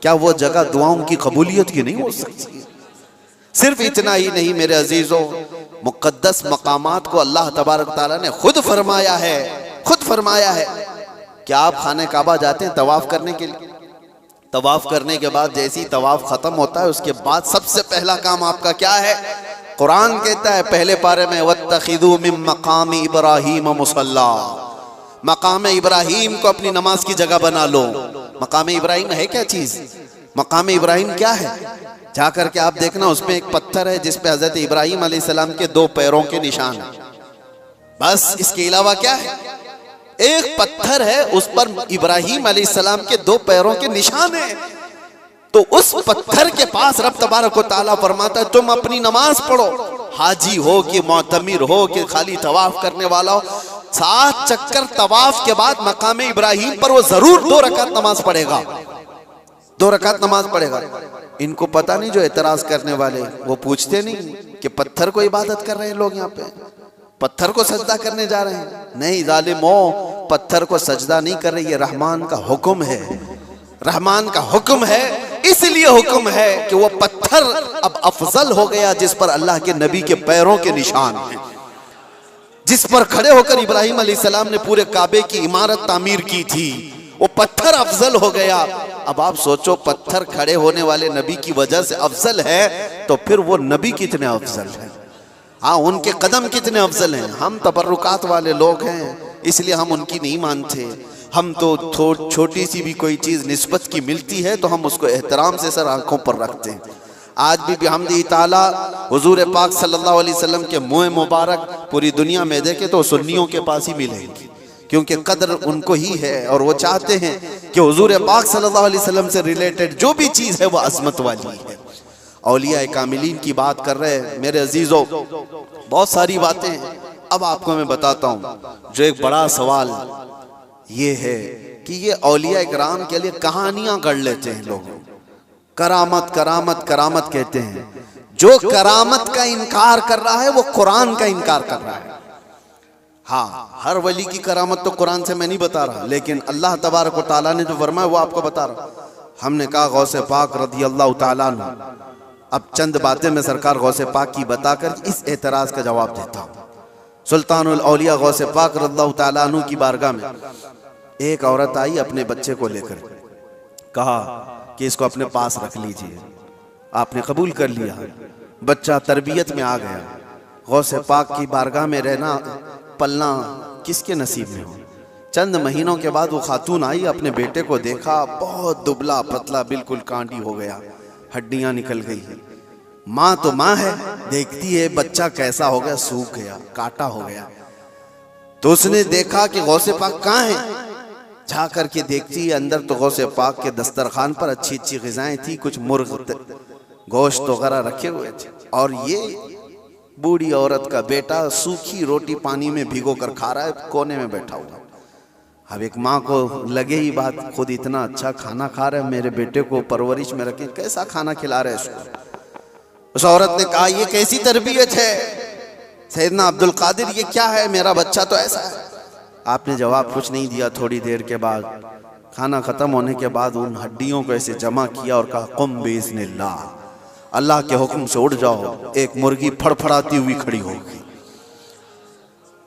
क्या वो जगह दुआओं की कबूलियत की नहीं हो सकती? सिर्फ इतना ही नहीं मेरे अजीजों, मुक़द्दस मकामात को अल्लाह तबारक ताला ने खुद फरमाया है, खुद फरमाया है। क्या आप खाने काबा जाते हैं तवाफ करने के लिए? तवाफ करने के बाद जैसे ही तवाफ खत्म होता है, उसके बाद सबसे पहला काम आपका क्या है? कुरान कहता है पहले पारे में, वत्तखिदू मिन मकाम इब्राहीम मुसल्ला, मकाम इब्राहीम को अपनी नमाज की जगह बना लो। मकाम इब्राहीम है क्या चीज? मकाम इब्राहीम क्या है? जाकर के आप देखना, उसमें एक पत्थर है जिसपे हजरत इब्राहीम अलैहिस्सलाम के 2 पैरों के निशान है। बस इसके अलावा क्या है? एक पत्थर है, उस पर इब्राहीम अलैहिस्सलाम के 2 पैरों के निशान है। तो उस पत्थर के पास रब तबारक व तआला फरमाता है, तुम अपनी नमाज पढ़ो, हाजी हो कि मोतमिर हो कि खाली तवाफ करने वाला हो, 7 चक्कर तवाफ के बाद मकाम इब्राहीम पर वो जरूर 2 रकात नमाज पढ़ेगा, 2 रकात नमाज पढ़ेगा। इनको पता नहीं, जो एतराज करने वाले वो पूछते नहीं कि पत्थर को इबादत कर रहे हैं लोग, यहाँ पे पत्थर को सजदा करने जा रहे हैं। नहीं जालिमो, पत्थर को सजदा नहीं कर रही, ये रहमान का हुक्म है, रहमान का हुक्म है। इसलिए हुक्म है कि वो पत्थर अब अफजल हो गया जिस पर अल्लाह के नबी के पैरों के निशान हैं, जिस पर खड़े होकर इब्राहीम अलैहिस्सलाम ने पूरे काबे की इमारत तामीर की थी, वो पत्थर अफजल हो गया। अब आप सोचो, पत्थर खड़े होने वाले नबी की वजह से अफजल है, तो फिर वो नबी कितने अफजल है? हाँ, उनके कदम कितने अफजल हैं। हम तबर्रुकात वाले लोग हैं, इसलिए हम उनकी नहीं मानते। हम तो छोटी सी भी कोई चीज़ निस्बत की मिलती है तो हम उसको एहतराम से सर आंखों पर रखते हैं। आज भी बिहम्दिही ताला हुजूर पाक सल्लल्लाहु अलैहि वसल्लम के मुँह मुबारक पूरी दुनिया में देखे तो सुन्नियों के पास ही मिलेंगी, क्योंकि कदर उनको ही है और वो चाहते हैं कि हुजूर पाक सल्लल्लाहु अलैहि वसल्लम से रिलेटेड जो भी चीज़ है वो अजमत वाली है। औलिया कामिलीन की बात कर रहे हैं मेरे अजीजों, बहुत सारी बातें हैं। अब आपको मैं बताता हूँ, जो एक बड़ा सवाल ये है कि ये औलिया इकराम के लिए कहानियां गढ़ लेते हैं लोग, करामत करामत करामत कहते हैं। जो करामत का इनकार कर रहा है वो कुरान का इनकार कर रहा है। हाँ, हर वली की करामत तो कुरान से मैं नहीं बता रहा, लेकिन अल्लाह तबारक व तआला ने जो फरमाया वो आपको बता रहा। हमने कहा गौसे पाक रज़ी अल्लाह तआला अन्हु, अब चंद बातें मैं सरकार गौसे पाक की बताकर इस एतराज का जवाब देता हूँ। सुल्तानुल औलिया गौसे पाक रज़ियल्लाहु तआला अन्हु की बारगाह में एक औरत आई, अपने बच्चे को लेकर कहा कि इसको अपने पास रख लीजिए। आपने कबूल कर लिया, बच्चा तरबियत में आ गया। गौसे पाक की बारगाह में रहना पलना किसके नसीब में हो। चंद महीनों के बाद वो खातून आई, अपने बेटे को देखा, बहुत दुबला पतला, बिल्कुल कांडी हो गया, हड्डियां निकल गई है। माँ तो माँ है, देखती है बच्चा कैसा हो गया, सूख गया, काटा हो गया। तो उसने देखा कि गौसे पाक कहाँ है, जा करके देखती है अंदर तो गौसे पाक के दस्तरखान पर अच्छी अच्छी ग़िज़ाएं थी, कुछ मुर्ग गोश्त वगैरह रखे हुए थे, और ये बूढ़ी औरत का बेटा सूखी रोटी पानी में भिगो कर खा रहा है, कोने में बैठा हुआ। अब एक माँ को लगे ही बात, खुद इतना अच्छा खाना खा रहे हैं, मेरे बेटे को परवरिश में रखे, कैसा खाना खिला रहे इसको। उस औरत ने कहा, ये कैसी तरबियत है सैयदना अब्दुल कादिर, ये क्या है, मेरा बच्चा तो ऐसा है। आपने जवाब कुछ नहीं दिया। थोड़ी देर के बाद, खाना खत्म होने के बाद, उन हड्डियों को ऐसे जमा किया और कहा, कुम बिइज़्निल्लाह, अल्लाह के हुक्म से उड़ जाओ। एक मुर्गी फड़फड़ाती हुई खड़ी हो गई।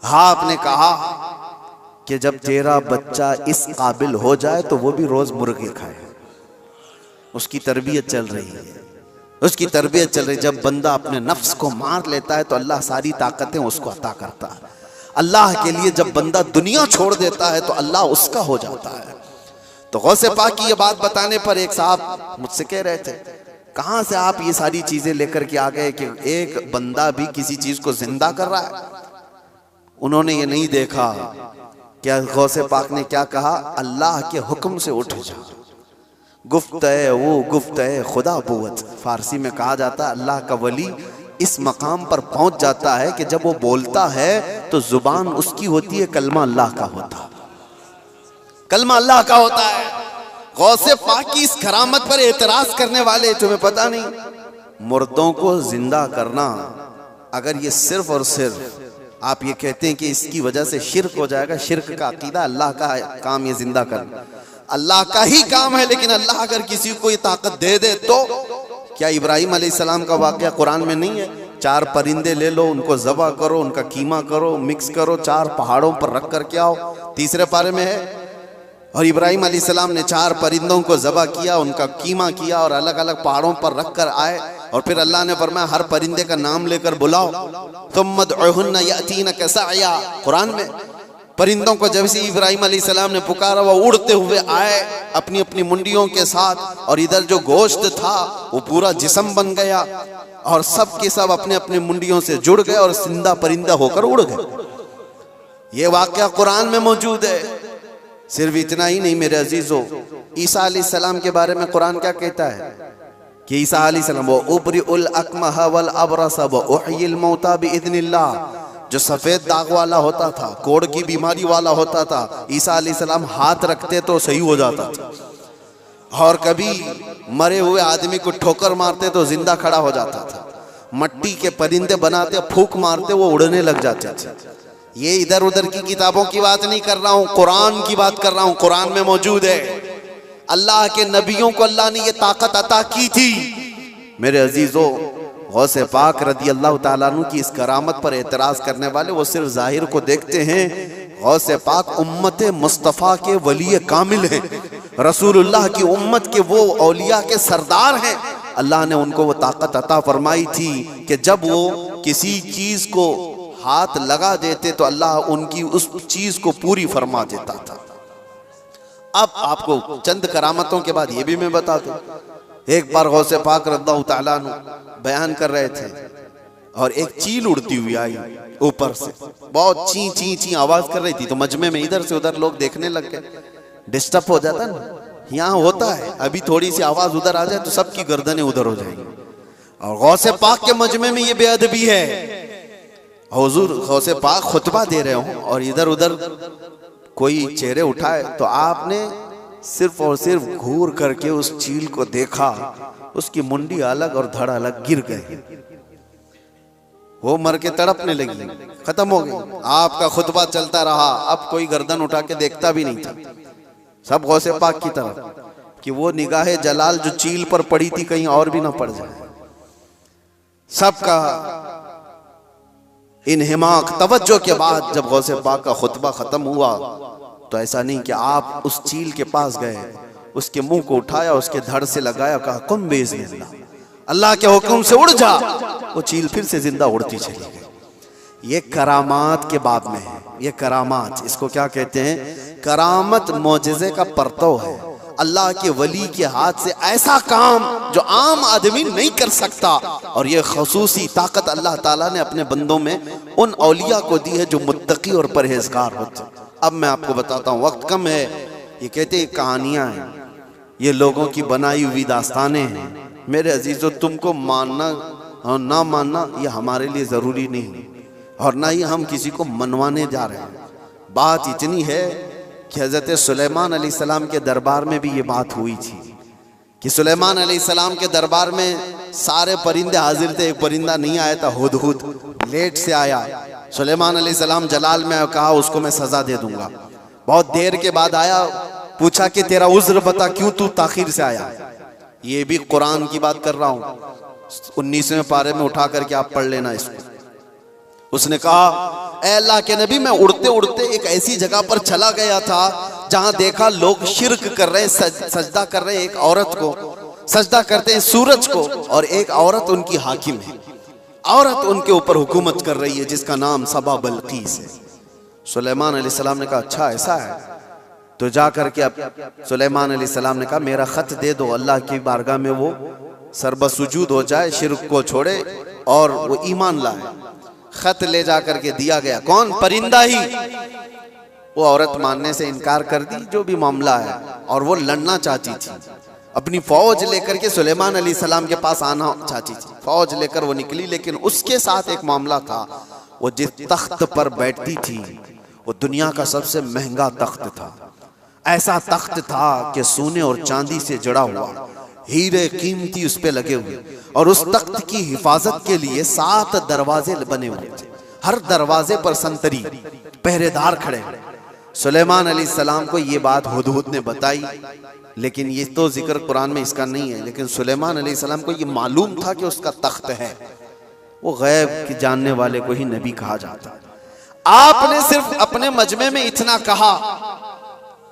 हाँ, आपने कहा कि जब तेरा बच्चा इस काबिल हो जाए तो वो भी रोज मुर्गे खाए। उसकी तरबियत चल रही है, उसकी तरबियत चल रही है। जब बंदा अपने नफ्स को मार लेता है तो अल्लाह सारी ताकतें उसको अता करता है। अल्लाह के लिए जब बंदा दुनिया छोड़ देता है तो अल्लाह उसका हो जाता है। तो गौसे पाक की ये बात बताने पर एक साहब मुझसे कह रहे थे, कहां से आप ये सारी चीजें लेकर के आ गए कि एक बंदा भी किसी चीज को जिंदा कर रहा है। उन्होंने ये नहीं देखा क्या गौसे पाक ने क्या कहा, अल्लाह के हुक्म से उठ जा। गुफ्त है वो गुफ्त है खुदा बुवत। फारसी में कहा जाता है अल्लाह का वली इस मकाम पर पहुंच जाता है कि जब वो बोलता है तो जुबान उसकी होती है, कलमा अल्लाह का होता है, कलमा अल्लाह का होता है। गौसे पाक की इस करामत पर एतराज करने वाले, तुम्हें पता नहीं मुर्दों को जिंदा करना, अगर ये सिर्फ और सिर्फ आप ये कहते हैं कि इसकी वजह से शिर्क हो जाएगा, शिर्क का अकीदा, अल्लाह का काम ये जिंदा करना अल्लाह का ही काम है। लेकिन अल्लाह अगर किसी को ये ताकत दे दे तो क्या इब्राहिम अलैहिस्सलाम का वाकया कुरान में नहीं है? 4 परिंदे ले लो, उनको ज़बह करो, उनका कीमा करो, मिक्स करो, 4 पहाड़ों पर रख करके आओ, 3रे पारे में है। और इब्राहिम अलैहिस्सलाम ने 4 परिंदों को ज़बह किया, उनका कीमा किया और अलग अलग पहाड़ों पर रख कर आए। और फिर अल्लाह ने फरमाया हर परिंदे का नाम लेकर बुलाओ, तुम मदउहुन्ना यातीनका सअया। कुरान में परिंदों को जब से इब्राहिम अलैहिस्सलाम ने पुकारा वो उड़ते हुए आए अपनी अपनी मुंडियों के साथ, और इधर जो गोश्त था वो पूरा जिस्म बन गया और सब के सब अपने अपने मुंडियों से जुड़ गए और जिंदा परिंदा होकर उड़ गए। ये वाकया कुरान में मौजूद है। सिर्फ इतना ही नहीं मेरे अजीजों, ईसा अलैहिस्सलाम के बारे में कुरान क्या कहता है कि ईसा अलैहिस्सलाम वो उबरिउल अकमह वल अबरस व उहयिल मौता बिइज़्निल्लाह, जो सफेद दाग वाला होता था, कोढ़ की बीमारी वाला होता था, ईसा अलैहिस्सलाम हाथ रखते तो सही हो जाता था। और कभी मरे हुए आदमी को ठोकर मारते तो जिंदा खड़ा हो जाता था। मट्टी के परिंदे बनाते, फूंक मारते वो उड़ने लग जाते थे। ये इधर उधर की किताबों की बात नहीं कर रहा हूँ, कुरान की बात कर रहा हूँ। कुरान में मौजूद है। अल्लाह के नबियों को अल्लाह ने ये ताकत अता की थी। मेरे अजीजों, गौसे पाक रदी अल्लाह ताला अन्हु की इस करामत पर एतराज करने वाले वो सिर्फ जाहिर को देखते हैं। गौसे पाक उम्मत मुस्तफ़ा के वली कामिल हैं, रसूलुल्लाह की उम्मत के वो औलिया के सरदार हैं। अल्लाह ने उनको वो ताकत अता फरमाई थी कि जब वो किसी चीज को हाथ लगा देते तो अल्लाह उनकी उस चीज को पूरी फरमा देता था। अब आपको चंद करामतों के बाद ये भी मैं बता दूं। एक बार गौसे पाक रज़ियल्लाहु ताला अन्हु बयान कर रहे थे और एक चील उड़ती हुई आई ऊपर से, बहुत ची ची ची आवाज कर रही थी। तो मजमे में इधर से उधर लोग देखने लग गए। डिस्टर्ब हो जाता ना, यहाँ होता है, अभी थोड़ी सी आवाज उधर आ जाए तो सबकी गर्दनें उधर हो जाएंगी। और गौसे पाक के मजमे में ये बेअदबी है। हुजूर गौसे पाक खुतबा दे रहे हो और इधर उधर कोई चेहरे उठाए तो आपने सिर्फ और सिर्फ घूर करके उस चील को देखा, उसकी मुंडी अलग और धड़ अलग गिर गए, वो मर के तड़पने लगी, खत्म हो गई। आपका खुतबा चलता रहा, अब कोई गर्दन उठा के देखता भी नहीं था। सब गौसे पाक की तरफ कि वो निगाहे जलाल जो चील पर पड़ी थी कहीं और भी ना पड़ जाए। सबका इन्हिमाक तवज्जो के बाद जब गौसे पाक का खुतबा खत्म हुआ तो ऐसा नहीं कि आप उस चील के पास गए, उसके मुंह को उठाया, उसके धड़ से लगाया, कहा कुम बिइज़्निल्लाह, अल्लाह के हुक्म से उड़ जा। वो चील फिर से जिंदा उड़ती चली गई। ये करामात के बाब में है। ये करामात, इसको क्या कहते हैं? करामत मौजिज़े का परतव है। अल्लाह के वली के हाथ से ऐसा काम जो आम आदमी नहीं कर सकता, और ये खसूसी ताकत अल्लाह ताला ने अपने बंदों में उन औलिया को दी है जो मुत्तकी और परहेजगार होते। अब मैं आपको बताता हूँ, वक्त कम है। ये कहते हैं कहानियां हैं, ये लोगों की बनाई हुई दास्तानें हैं। मेरे अजीजों, तुमको मानना और ना मानना ये हमारे लिए जरूरी नहीं, और ना ही हम किसी को मनवाने जा रहे हैं। बात इतनी है कि हज़रत सुलेमान अलैहिस्सलाम के दरबार में भी ये बात हुई थी कि सुलेमान अलैहिस्सलाम के दरबार में सारे परिंदे हाजिर थे, एक परिंदा नहीं आया था, हुदहुद लेट से आया। सुलेमान अलैहिस्सलाम जलाल में कहा उसको मैं सजा दे दूंगा। बहुत देर के बाद आया, पूछा कि तेरा उज्र बता, क्यों तू ताखीर से आया। ये भी कुरान की बात कर रहा हूँ, 19वें पारे में उठा करके आप पढ़ लेना इसको। उसने कहा, ऐ अल्लाह के नबी, मैं उड़ते उड़ते एक ऐसी जगह पर चला गया था जहां देखा लोग शिर्क कर रहे हैं, सजदा कर रहे हैं एक औरत को, सजदा करते हैं सूरज को, और एक औरत उनकी हाकिम है, औरत उनके ऊपर हुकूमत कर रही है जिसका नाम सबा बल्कीस है। सुलेमान अलैहिस्सलाम ने कहा, अच्छा ऐसा है, तो जा करके अब सुलेमान अलैहिस्सलाम ने कहा, मेरा खत दे दो, अल्लाह की बारगाह में वो सरबसुजूद हो जाए, शिर्क को छोड़े और वो ईमान लाए। खत ले जा करके दिया गया, कौन? परिंदा ही। वो औरत मानने से इनकार कर दी, जो भी मामला है, और वो लड़ना चाहती थी, अपनी फौज लेकर के सुलेमान अलैहिस्सलाम के पास आना चाहती थी। फौज लेकर वो निकली, लेकिन उसके साथ एक मामला था। वो जिस तख्त पर बैठती थी वो दुनिया का सबसे महंगा तख्त था। ऐसा तख्त था कि सोने और चांदी से जड़ा हुआ, हीरे कीमती उस पे लगे हुए, और उस तख्त की हिफाजत के लिए 7 दरवाजे बने हुए थे। हर दरवाजे पर संतरी पहरेदार खड़े। सुलेमान अलैहिस्सलाम को ये बात हुदहुद ने बताई, लेकिन ये तो जिक्र कुरान में इसका नहीं है, लेकिन सुलेमान अलैहिस्सलाम को ये मालूम था कि उसका तख्त है। वो गैब की जानने वाले को ही नबी कहा जाता है। आपने सिर्फ अपने मजमे में इतना कहा,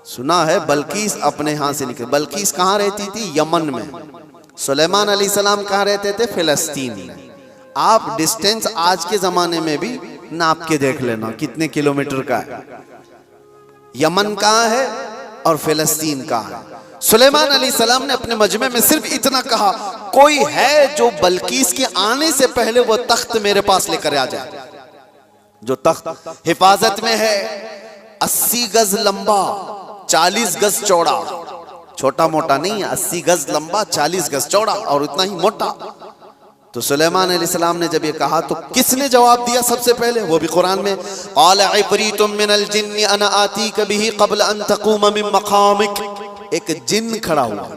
सुना है बल्कीस अपने यहां से निकली। बल्कीस कहां रहती थी? यमन में। सुलेमान अलैहिस्सलाम कहां रहते थे? फिलिस्तीन में। आप डिस्टेंस आज के जमाने में भी नाप के देख लेना कितने किलोमीटर का है। यमन कहां है और फिलिस्तीन कहां है। सुलेमान अलैहिस्सलाम ने अपने मजमे में सिर्फ इतना कहा, कोई है जो बल्कीस के आने से पहले वो तख्त मेरे पास लेकर आ जाए। जो तख्त हिफाजत में है, 80 गज लंबा, 40 गज चौड़ा, छोटा मोटा नहीं, 80 गज लंबा, 40 गज चौड़ा और उतना ही मोटा। तो सुलेमान अलैहिस्सलाम ने जब ये कहा तो किसने जवाब दिया सबसे पहले? वो भी कुरान में, क़ाल इफ़रीतुम मिनल जिन्नि अना आतीक बिही क़ब्ल अन तक़ूम मिन मक़ामिक। एक जिन खड़ा हुआ,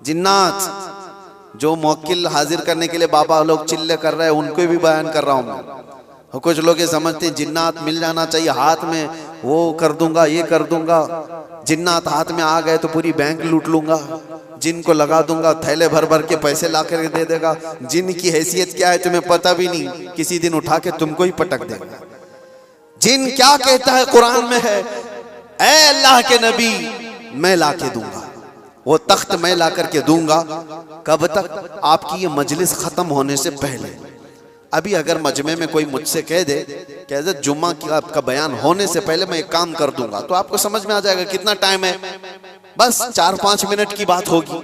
जिन्नात जो मुवक्किल हाजिर करने के लिए बाबा लोग चिल्ले कर रहे हैं, उनको भी बयान कर रहा हूं मैं। कुछ लोग ये समझते हैं जिन्नात मिल जाना चाहिए, हाथ में वो कर दूंगा, ये कर दूंगा। जिन्नात हाथ में आ गए तो पूरी बैंक लूट लूंगा, जिन को लगा दूंगा, थैले भर भर के पैसे ला कर दे देगा। जिन की हैसियत क्या है तुम्हें पता भी नहीं, किसी दिन उठा के तुमको ही पटक देगा। जिन क्या कहता है कुरान में है, ऐ अल्लाह के नबी, मैं ला के दूंगा, वो तख्त मैं ला करके दूंगा। कब तक? आपकी ये मजलिस खत्म होने से पहले। अभी अगर मजमे में कोई मुझसे कह दे कि हज़रत जुम्मा की आपका बयान होने से पहले मैं एक काम कर दूंगा, तो आपको समझ में आ जाएगा कितना टाइम है, बस 4-5 मिनट की बात होगी।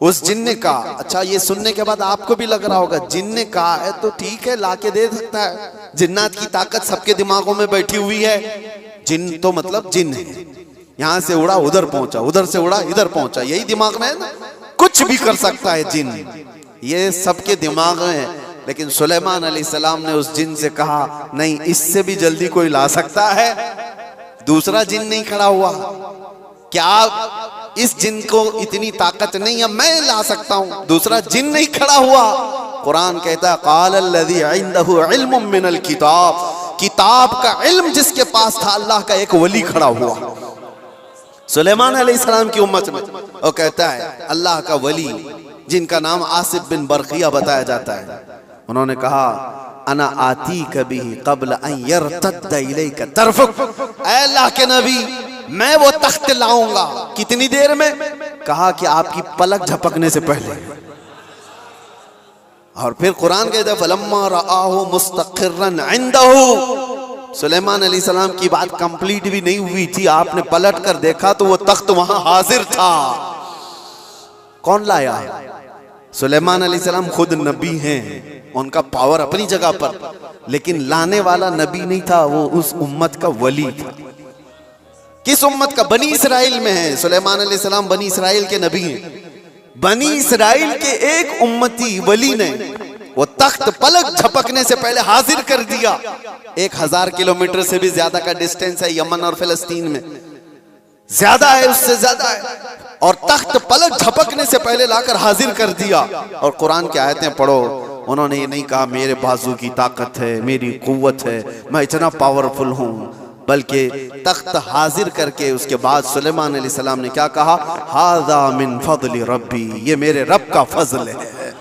उस जिन ने कहा, अच्छा ये सुनने के बाद आपको भी लग रहा होगा जिन ने कहा है तो ठीक है, ला के दे सकता है। जिन्नात की ताकत सबके दिमागों में बैठी हुई है। जिन तो मतलब जिन है, यहां से उड़ा उधर पहुंचा, उधर से उड़ा इधर पहुंचा, यही दिमाग में है ना, कुछ भी कर सकता है जिन, ये सबके दिमाग में है। लेकिन सुलेमान अलैहिस्सलाम ने उस जिन से कहा, नहीं, इससे भी जल्दी कोई ला सकता है। दूसरा जिन नहीं खड़ा हुआ, क्या इस जिन को इतनी ताकत नहीं है, मैं ला सकता हूं। दूसरा जिन नहीं खड़ा हुआ। कुरान कहता है, क़ाल अल्लज़ी इंदहु इल्मुम मिनल किताब, किताब का इल्म जिसके पास था, अल्लाह का एक वली खड़ा हुआ सुलेमान अलैहिस्सलाम की उम्मत में। और कहता है अल्लाह का वली, जिनका नाम आसिफ बिन बरकिया बताया जाता है, उन्होंने कहा, अना आती कभी क़ब्ल अन यरतद्द इलैका तरफुक। ऐ अल्लाह के नबी, मैं वो तख्त लाऊंगा। कितनी देर में? कहा कि आपकी पलक झपकने से पहले। और फिर कुरान कहता है, फलम्मा रआहु मुस्तक़िर्रन इंदहु। सुलेमान अलैहिस्सलाम की बात कंप्लीट भी नहीं हुई थी, आपने पलट कर देखा तो वो तख्त वहां हाजिर था। कौन लाया? सुलेमान अलैहिस्सलाम खुद नबी हैं, उनका पावर अपनी जगह पर, लेकिन लाने वाला नबी नहीं था, वो उस उम्मत का वली था। किस उम्मत का? बनी इसराइल में है। सुलेमान अलैहिस्सलाम बनी इसराइल के नबी हैं। बनी इसराइल के एक उम्मती वली ने वो तख्त पलक झपकने से पहले हाजिर कर दिया। 1000 किलोमीटर से भी ज्यादा का डिस्टेंस है यमन और फिलिस्तीन में, ज्यादा है, उससे ज्यादा है। और तख्त पलक झपकने से पहले लाकर हाजिर कर दिया। और कुरान की आयतें पढ़ो, उन्होंने ये नहीं कहा मेरे बाजू की ताकत है, मेरी कुव्वत है, मैं इतना पावरफुल हूं, बल्कि तख्त हाजिर करके उसके बाद सुलेमान अलैहिस्सलाम ने क्या कहा? हाज़ा मिन फज़्ल रब्बी, ये मेरे रब का फजल है।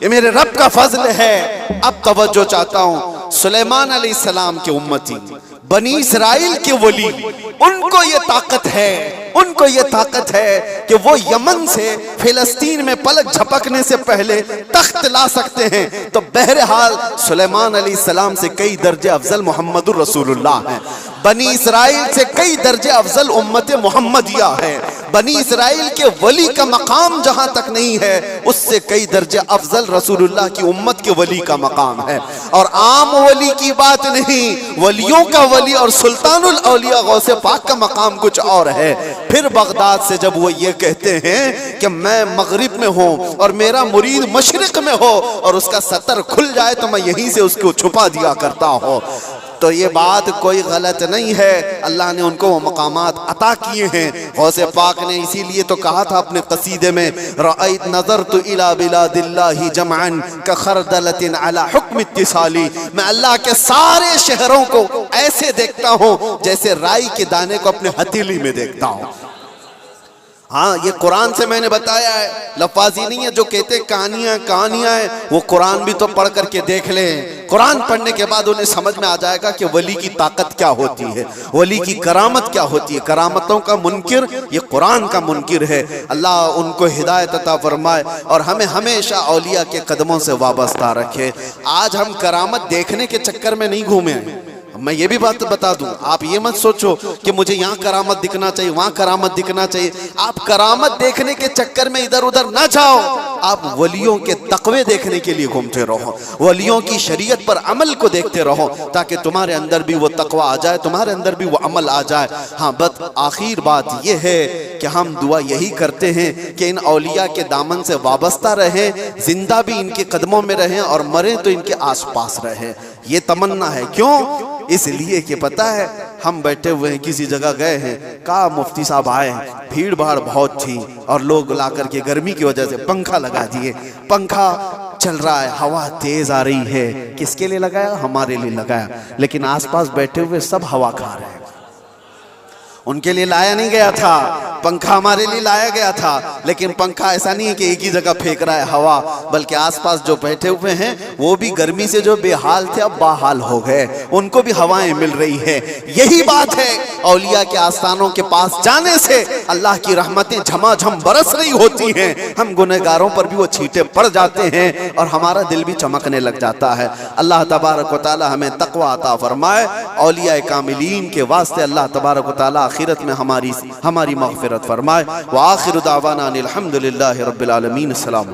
ये मेरे रब का फजल है। अब तवज्जो चाहता हूं, सुलेमान अलैहिस्सलाम के उम्मती, बनी इस्राइल के वली, उनको ये ताकत है, उनको ये ताकत है कि वो यमन से फिलिस्तीन में पलक झपकने से पहले तख्त ला सकते हैं। तो बहरहाल सुलेमान अलैहिस्सलाम से कई दर्जे अफजल मोहम्मदुर रसूलुल्लाह हैं। बनी इस्राइल से कई दर्जे अफजल उम्मत मोहम्मदिया है। बनी इस्राइल के वली का मकाम जहां तक नहीं है, उससे कई दर्जे अफजल रसूलुल्लाह की उम्मत के वली का मकाम है। और आम वली की बात नहीं, वलियों का वली और सुल्तानुल औलिया गौसे पाक का मकाम कुछ और है। फिर बगदाद से जब वो ये कहते हैं कि मैं मगरिब में हूं और मेरा मुरीद मशरिक में हो और उसका सतर खुल जाए तो मैं यहीं से उसको छुपा दिया करता हूं, तो ये बात कोई गलत नहीं है। अल्लाह ने उनको वो मकामात अता किए हैं। गौसे पाक ने इसीलिए तो कहा था अपने कसीदे में, रअयत नज़रतु इला बिलादिल्लाहि जमअन का खरदलतिन अला हुक्म इत्तिसाली, मैं अल्लाह के सारे शहरों को ऐसे देखता हूँ जैसे राई के दाने को अपने हथेली में देखता हूँ। हाँ, ये कुरान से मैंने बताया है, लफाजी नहीं है। जो कहते कहानियां हैं, वो कुरान भी तो पढ़ करके देख लें। कुरान पढ़ने के बाद उन्हें समझ में आ जाएगा कि वली की ताकत क्या होती है, वली की करामत क्या होती है। करामतों का मुनकिर ये कुरान का मुनकिर है। अल्लाह उनको हिदायत अता फरमाए और हमें हमेशा औलिया के कदमों से वाबस्ता रखे। आज हम करामत देखने के चक्कर में नहीं घूमे। मैं ये भी बात बता दूं, आप ये मत सोचो कि मुझे यहाँ करामत दिखना चाहिए, वहां करामत दिखना चाहिए। आप करामत देखने के चक्कर में इधर उधर ना जाओ, आप वलियों के तकवे देखने के लिए घूमते रहो, वलियों की शरीयत पर अमल को देखते रहो, ताकि तुम्हारे अंदर भी वो तकवा आ जाए, तुम्हारे अंदर भी वो अमल आ जाए। हाँ, बस आखिर बात ये है कि हम दुआ यही करते हैं कि इन औलिया के दामन से वाबस्ता रहें, जिंदा भी इनके कदमों में रहें और मरें तो इनके आसपास रहें। ये तमन्ना है। क्यों? इसलिए कि पता है, हम बैठे हुए हैं, किसी जगह गए हैं, कहा मुफ्ती साहब आए हैं, भीड़ भाड़ बहुत थी और लोग ला करके गर्मी की वजह से पंखा लगा दिए, पंखा चल रहा है, हवा तेज आ रही है। किसके लिए लगाया? हमारे लिए लगाया। लेकिन आसपास बैठे हुए सब हवा खा रहे हैं। उनके लिए लाया नहीं गया था पंखा, हमारे लिए लाया गया था। लेकिन पंखा ऐसा नहीं है कि एक ही जगह फेंक रहा है हवा, बल्कि आसपास जो बैठे हुए हैं वो भी गर्मी से जो बेहाल थे अब बाहाल हो गए, उनको भी हवाएं मिल रही है। यही बात है, औलिया के आस्थानों के पास जाने से अल्लाह की रहमतें झमाझम बरस रही होती हैं। हम गुनहगारों पर भी वो छींटे पड़ जाते हैं और हमारा दिल भी चमकने लग जाता है। अल्लाह तबारक व तआला हमें तकवा अता फरमाए। औलिया कामिलीन के वास्ते अल्लाह तबारक व तआला आखिरत में हमारी मग़फ़िरत फरमाए। व आखिरु दावाना अनिल हम्दुलिल्लाहि रब्बिल आलमीन। अस्सलाम।